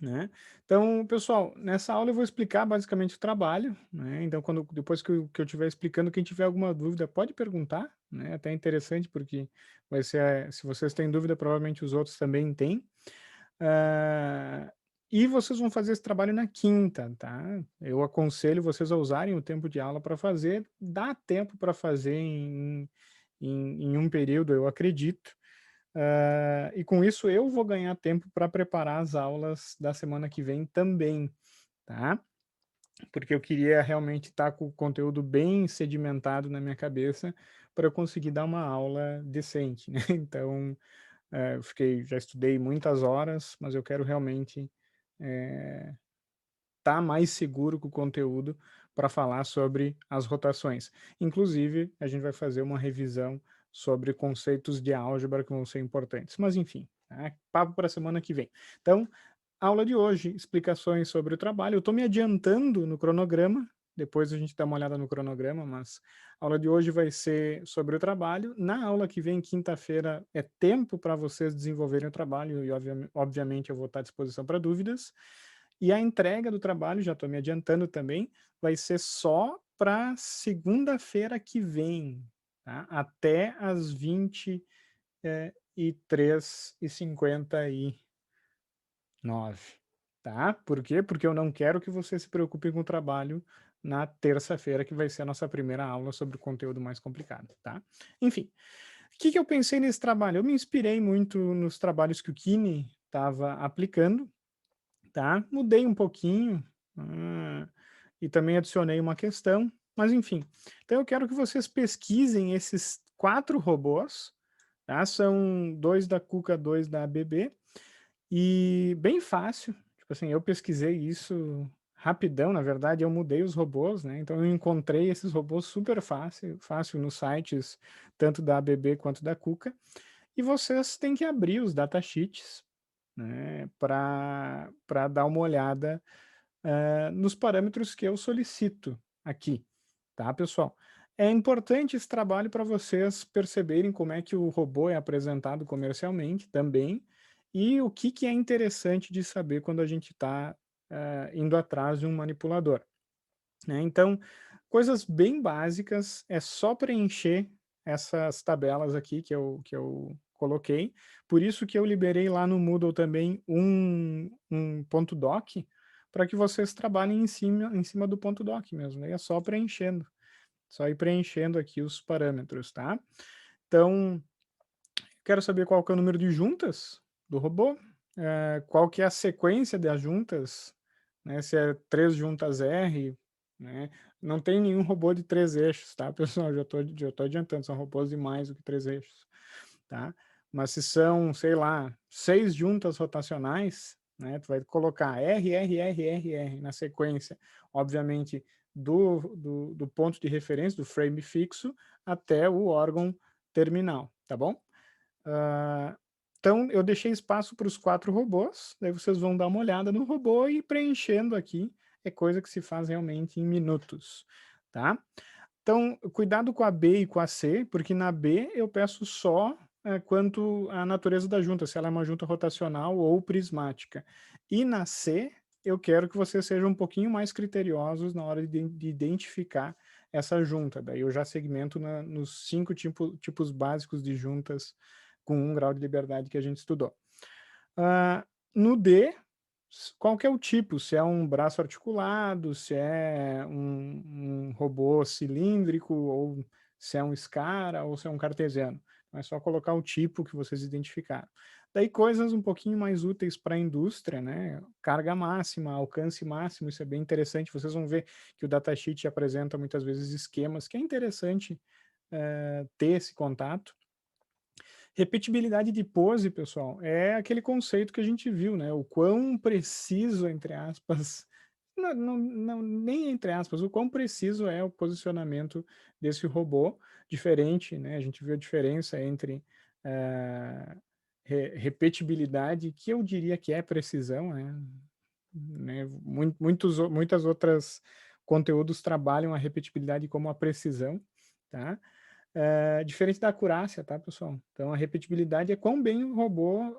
né. Então, pessoal, nessa aula eu vou explicar basicamente o trabalho, né, então depois que eu estiver explicando, quem tiver alguma dúvida pode perguntar, né, até interessante porque vai ser se vocês têm dúvida, provavelmente os outros também têm. Ah, e vocês vão fazer esse trabalho na quinta, tá. Eu aconselho vocês a usarem o tempo de aula para fazer, dá tempo para fazer em um período, eu acredito. E com isso eu vou ganhar tempo para preparar as aulas da semana que vem também, tá? Porque eu queria realmente estar com o conteúdo bem sedimentado na minha cabeça para eu conseguir dar uma aula decente, né? Então, já estudei muitas horas, mas eu quero realmente estar mais seguro com o conteúdo para falar sobre as rotações. Inclusive, a gente vai fazer uma revisão sobre conceitos de álgebra que vão ser importantes. Mas enfim, tá? Papo para a semana que vem. Então, aula de hoje, explicações sobre o trabalho. Eu estou me adiantando no cronograma, depois a gente dá uma olhada no cronograma, mas a aula de hoje vai ser sobre o trabalho. Na aula que vem, quinta-feira, é tempo para vocês desenvolverem o trabalho e, obviamente, eu vou estar à disposição para dúvidas. E a entrega do trabalho, já estou me adiantando também, vai ser só para segunda-feira que vem, tá? Até às 23h59, tá? Por quê? Porque eu não quero que você se preocupe com o trabalho na terça-feira, que vai ser a nossa primeira aula sobre o conteúdo mais complicado, tá? Enfim, o que que eu pensei nesse trabalho? Eu me inspirei muito nos trabalhos que o Kini estava aplicando, tá? Mudei um pouquinho, e também adicionei uma questão, mas enfim. Então eu quero que vocês pesquisem esses 4 robôs, tá? São 2 da Kuka, 2 da ABB, e bem fácil, tipo assim, eu pesquisei isso rapidão, na verdade eu mudei os robôs, né, então eu encontrei esses robôs super fácil nos sites, tanto da ABB quanto da Kuka, e vocês têm que abrir os datasheets, né, para dar uma olhada, nos parâmetros que eu solicito aqui, tá, pessoal? É importante esse trabalho para vocês perceberem como é que o robô é apresentado comercialmente também, e o que que é interessante de saber quando a gente está indo atrás de um manipulador, né? Então, coisas bem básicas, é só preencher essas tabelas aqui que eu coloquei, por isso que eu liberei lá no Moodle também um ponto doc, para que vocês trabalhem em cima do ponto doc mesmo, aí é só ir preenchendo aqui os parâmetros, tá? Então, quero saber qual que é o número de juntas do robô, qual que é a sequência das juntas, né, se é 3 juntas R, né, não tem nenhum robô de 3 eixos, tá, pessoal, já tô adiantando, são robôs de mais do que 3 eixos, tá. Mas se são, sei lá, 6 juntas rotacionais, né, tu vai colocar R, R, R, R, R na sequência, obviamente do ponto de referência, do frame fixo, até o órgão terminal, tá bom? Ah, então eu deixei espaço para os 4 robôs, daí vocês vão dar uma olhada no robô e preenchendo aqui, é coisa que se faz realmente em minutos, tá. Então, cuidado com a B e com a C, porque na B eu peço só, quanto à natureza da junta, se ela é uma junta rotacional ou prismática. E na C, eu quero que vocês sejam um pouquinho mais criteriosos na hora de identificar essa junta, daí eu já segmento nos 5 tipos básicos de juntas com 1 grau de liberdade que a gente estudou. No D, qual que é o tipo? Se é um braço articulado, se é um robô cilíndrico, ou se é um SCARA, ou se é um cartesiano. Então, é só colocar o tipo que vocês identificaram. Daí coisas um pouquinho mais úteis para a indústria, né? Carga máxima, alcance máximo, isso é bem interessante. Vocês vão ver que o datasheet apresenta muitas vezes esquemas, que é interessante ter esse contato. Repetibilidade de pose, pessoal, é aquele conceito que a gente viu, né, o quão preciso, entre aspas, não nem entre aspas, o quão preciso é o posicionamento desse robô, diferente, né, a gente viu a diferença entre, repetibilidade, que eu diria que é precisão, né, muitas outras conteúdos trabalham a repetibilidade como a precisão, tá? Diferente da acurácia, tá, pessoal? Então, a repetibilidade é quão bem o robô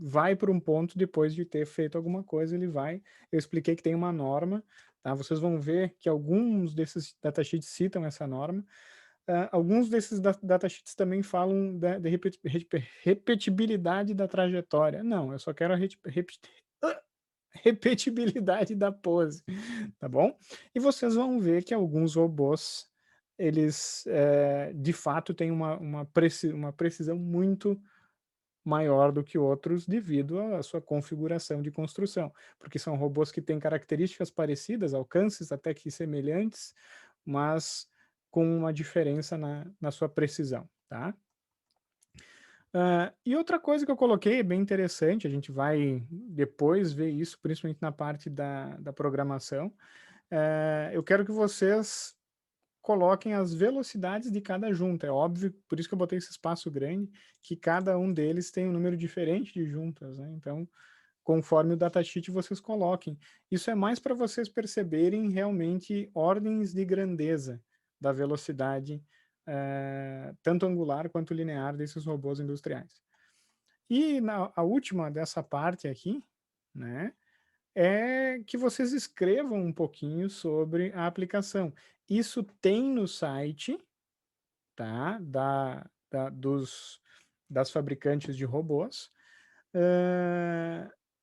vai para um ponto depois de ter feito alguma coisa, ele vai. Eu expliquei que tem uma norma, tá? Vocês vão ver que alguns desses datasheets citam essa norma. Alguns desses datasheets também falam da repetibilidade da trajetória. Não, eu só quero a repetibilidade da pose, tá bom? E vocês vão ver que alguns robôs, eles, de fato têm uma precisão muito maior do que outros devido à sua configuração de construção, porque são robôs que têm características parecidas, alcances até que semelhantes, mas com uma diferença na sua precisão, tá? E outra coisa que eu coloquei, bem interessante, a gente vai depois ver isso, principalmente na parte da programação. Eu quero que vocês coloquem as velocidades de cada junta. É óbvio, por isso que eu botei esse espaço grande, que cada um deles tem um número diferente de juntas, né? Então, conforme o datasheet vocês coloquem. Isso é mais para vocês perceberem realmente ordens de grandeza da velocidade, tanto angular quanto linear desses robôs industriais. E a última dessa parte aqui, né, é que vocês escrevam um pouquinho sobre a aplicação. Isso tem no site, tá, das fabricantes de robôs,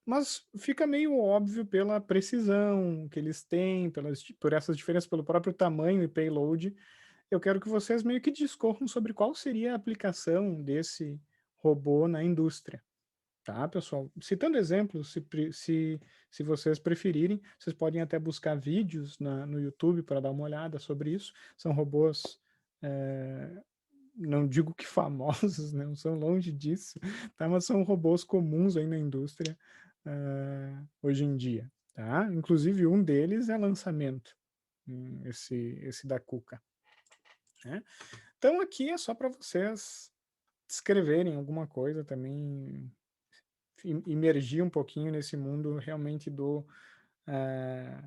mas fica meio óbvio pela precisão que eles têm, por essas diferenças, pelo próprio tamanho e payload. Eu quero que vocês meio que discorram sobre qual seria a aplicação desse robô na indústria. Tá, pessoal? Citando exemplos, se vocês preferirem, vocês podem até buscar vídeos no YouTube para dar uma olhada sobre isso. São robôs, eh, não digo que famosos, né, não são longe disso, tá? Mas são robôs comuns aí na indústria, hoje em dia, tá? Inclusive um deles é lançamento, esse da Kuka, né? Então aqui é só para vocês escreverem alguma coisa também, imergir um pouquinho nesse mundo realmente eh,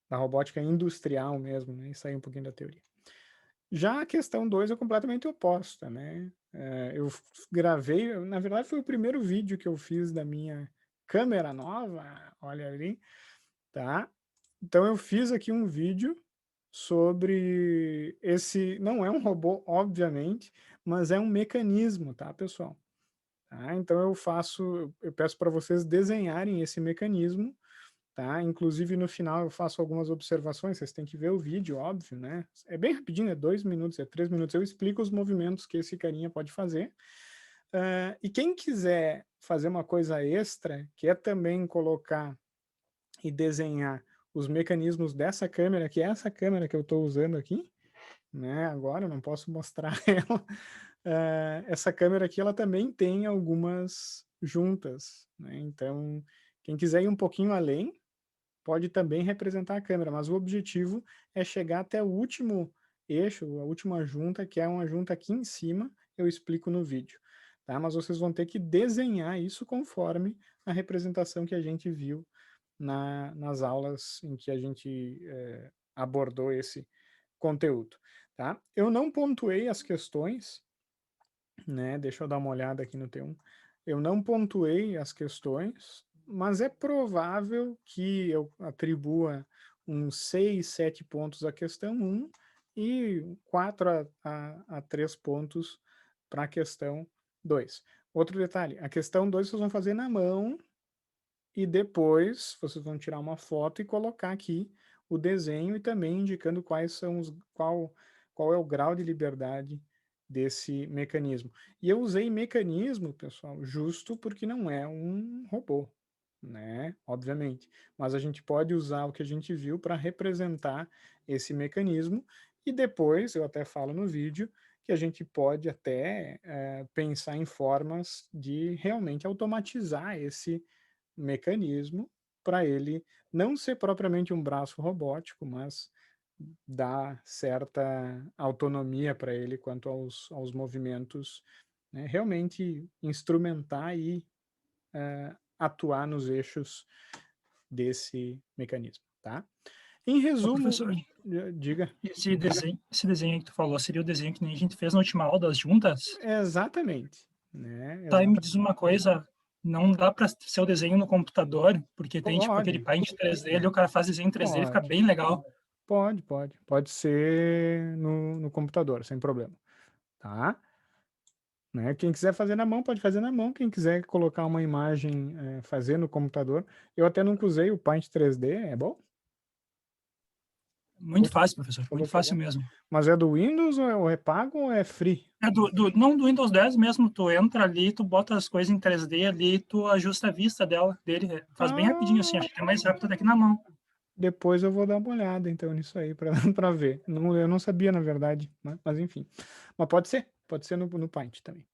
da robótica industrial mesmo, né, e sair um pouquinho da teoria. Já a questão 2 é completamente oposta, né, eu gravei, na verdade foi o primeiro vídeo que eu fiz da minha câmera nova, olha ali, tá. Então eu fiz aqui um vídeo sobre esse, não é um robô obviamente, mas é um mecanismo, tá, pessoal. Tá, então eu peço para vocês desenharem esse mecanismo, tá? Inclusive no final eu faço algumas observações, vocês têm que ver o vídeo, óbvio, né? É bem rapidinho, é 2 minutos, é 3 minutos, eu explico os movimentos que esse carinha pode fazer. E quem quiser fazer uma coisa extra, que é também colocar e desenhar os mecanismos dessa câmera, que é essa câmera que eu estou usando aqui, né, agora eu não posso mostrar ela. Essa câmera aqui, ela também tem algumas juntas, né, então quem quiser ir um pouquinho além, pode também representar a câmera, mas o objetivo é chegar até o último eixo, a última junta, que é uma junta aqui em cima, eu explico no vídeo, tá? Mas vocês vão ter que desenhar isso conforme a representação que a gente viu nas aulas em que a gente abordou esse conteúdo, tá? Eu não pontuei as questões, né? Deixa eu dar uma olhada aqui no T1. Eu não pontuei as questões, mas é provável que eu atribua uns 6, 7 pontos à questão 1 e 4 a 3 pontos para a questão 2. Outro detalhe, a questão 2 vocês vão fazer na mão e depois vocês vão tirar uma foto e colocar aqui o desenho e também indicando qual é o grau de liberdade desse mecanismo. E eu usei mecanismo, pessoal, justo porque não é um robô, né? Obviamente. Mas a gente pode usar o que a gente viu para representar esse mecanismo e depois, eu até falo no vídeo, que a gente pode até pensar em formas de realmente automatizar esse mecanismo para ele não ser propriamente um braço robótico, mas dar certa autonomia para ele quanto aos movimentos, né, realmente instrumentar e atuar nos eixos desse mecanismo, tá? Em Ô, resumo, professor, diga. esse desenho aí que tu falou, seria o desenho que nem a gente fez na última aula das juntas? Exatamente, né, Tá, e me diz uma coisa, não dá para ser o desenho no computador? Porque tem, tipo, aquele Pode, Paint 3D ali, o cara faz desenho em 3D, ele fica pode, bem legal. pode ser no computador, sem problema, tá? Né? Quem quiser fazer na mão, pode fazer na mão. Quem quiser colocar uma imagem, fazer no computador. Eu até nunca usei o Paint 3D, é bom? Muito fácil, professor, Falou muito que é fácil bom. mesmo. Mas é do Windows ou é pago ou é free? É não do Windows 10 mesmo, tu entra ali, tu bota as coisas em 3D ali, tu ajusta a vista dele, faz bem rapidinho assim, Ah, acho que é mais rápido daqui na mão. depois eu vou dar uma olhada então nisso aí para para ver. Não, eu não sabia na verdade, né? Mas enfim. Mas pode ser no Paint também.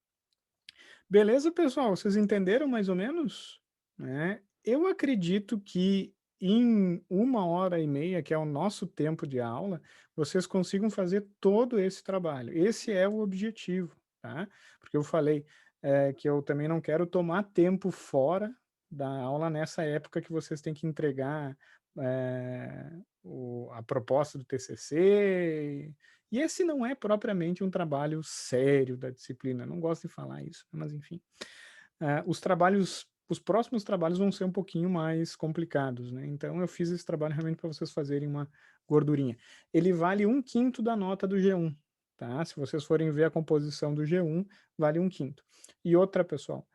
Beleza, pessoal? Vocês entenderam mais ou menos? Né? Eu acredito que em 1 hora e meia, que é o nosso tempo de aula, vocês consigam fazer todo esse trabalho. Esse é o objetivo, tá? Porque eu falei que eu também não quero tomar tempo fora da aula nessa época que vocês têm que entregar a proposta do TCC. E esse não é propriamente um trabalho sério da disciplina, não gosto de falar isso, mas enfim. Os próximos trabalhos vão ser um pouquinho mais complicados, né? Então eu fiz esse trabalho realmente para vocês fazerem uma gordurinha. Ele vale 1/5 da nota do G1, tá? Se vocês forem ver a composição do G1, vale 1/5. E outra, pessoal,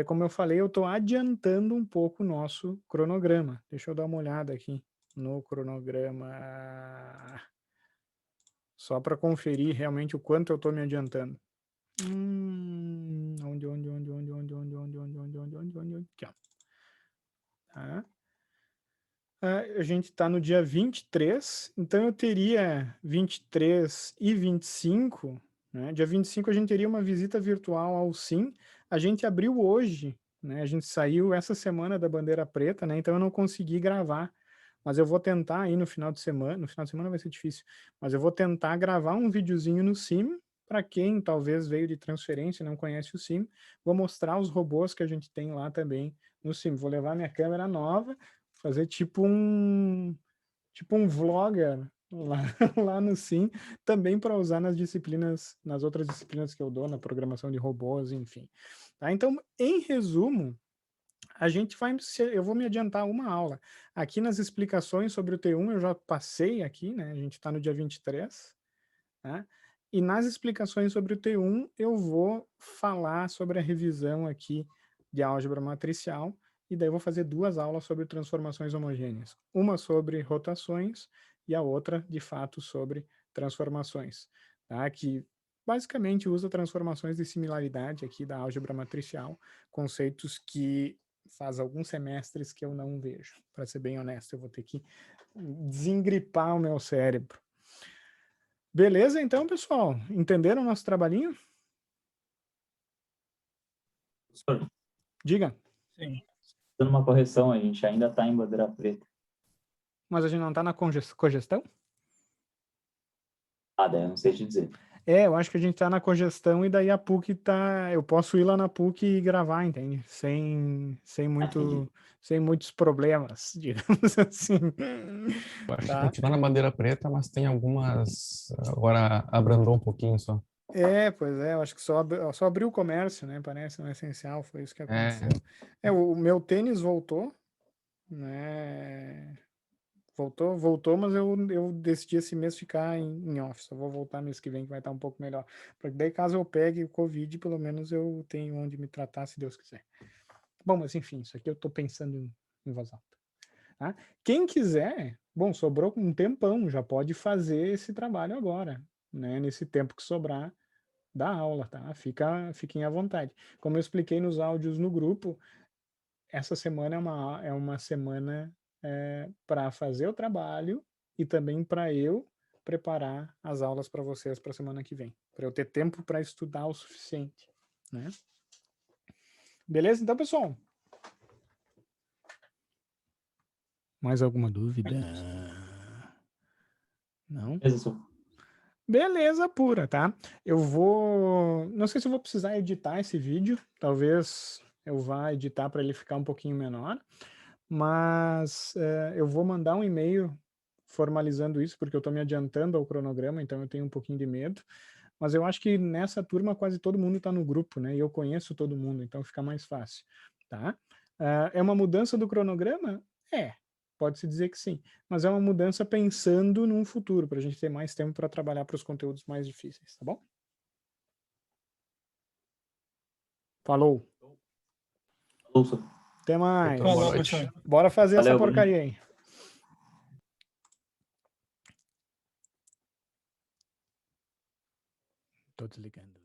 como eu falei, eu estou adiantando um pouco o nosso cronograma. Deixa eu dar uma olhada aqui no cronograma, só para conferir realmente o quanto eu estou me adiantando. Onde? Aqui, ó. Tá. A gente está no dia 23, então eu teria 23 e 25, né? Dia 25 a gente teria uma visita virtual ao SIM. A gente abriu hoje, né? A gente saiu essa semana da bandeira preta, né? Então eu não consegui gravar, mas eu vou tentar aí no final de semana vai ser difícil, mas eu vou tentar gravar um videozinho no SIM, para quem talvez veio de transferência e não conhece o SIM, vou mostrar os robôs que a gente tem lá também no SIM. Vou levar minha câmera nova, fazer tipo um vlogger lá, lá no Sim, também para usar nas outras disciplinas que eu dou, na programação de robôs, enfim. Tá? Então, em resumo, eu vou me adiantar uma aula. Aqui nas explicações sobre o T1 eu já passei aqui, né? A gente está no dia 23, tá? E nas explicações sobre o T1 eu vou falar sobre a revisão aqui de álgebra matricial, e daí eu vou fazer 2 aulas sobre transformações homogêneas. Uma sobre rotações e a outra, de fato, sobre transformações, tá? Que basicamente usa transformações de similaridade aqui da álgebra matricial, conceitos que faz alguns semestres que eu não vejo. Para ser bem honesto, eu vou ter que desengripar o meu cérebro. Beleza, então, pessoal? Entenderam o nosso trabalhinho? Professor, Diga. Sim. dando uma correção, a gente ainda está em bandeira preta. Mas a gente não está na cogestão? Ah, daí eu não sei te dizer. Eu acho que a gente está na cogestão e daí a PUC tá. Eu posso ir lá na PUC e gravar, entende? Sem muitos problemas, digamos assim. Eu acho que Tá? continua na bandeira preta, mas tem algumas. Agora abrandou um pouquinho só. Pois é, eu acho que só abriu o comércio, né? Parece, não é essencial, foi isso que aconteceu. É, O meu tênis voltou, né? Voltou, mas eu decidi esse mês ficar em office. Eu vou voltar mês que vem, que vai estar um pouco melhor. Porque daí, caso eu pegue o Covid, pelo menos eu tenho onde me tratar, se Deus quiser. Bom, mas enfim, isso aqui eu estou pensando em voz alta. Tá? Quem quiser, bom, sobrou um tempão, já pode fazer esse trabalho agora, né? Nesse tempo que sobrar da aula, tá? Fiquem à vontade. Como eu expliquei nos áudios no grupo, essa semana é uma semana para fazer o trabalho e também para eu preparar as aulas para vocês para a semana que vem, para eu ter tempo para estudar o suficiente, né? Beleza? Então, pessoal. Mais alguma dúvida? Não? Beleza, Beleza pura, tá? Eu vou. Não sei se eu vou precisar editar esse vídeo. Talvez eu vá editar para ele ficar um pouquinho menor. Mas eu vou mandar um e-mail formalizando isso, porque eu estou me adiantando ao cronograma, então eu tenho um pouquinho de medo. Mas eu acho que nessa turma quase todo mundo está no grupo, né? E eu conheço todo mundo, então fica mais fácil, tá? É uma mudança do cronograma? Pode-se dizer que sim. Mas é uma mudança pensando num futuro, para a gente ter mais tempo para trabalhar para os conteúdos mais difíceis, tá bom? Falou. Ouça. Até mais. Boa Falou, noite. professor. Bora fazer essa Valeu, Bruno. porcaria aí. Tô desligando.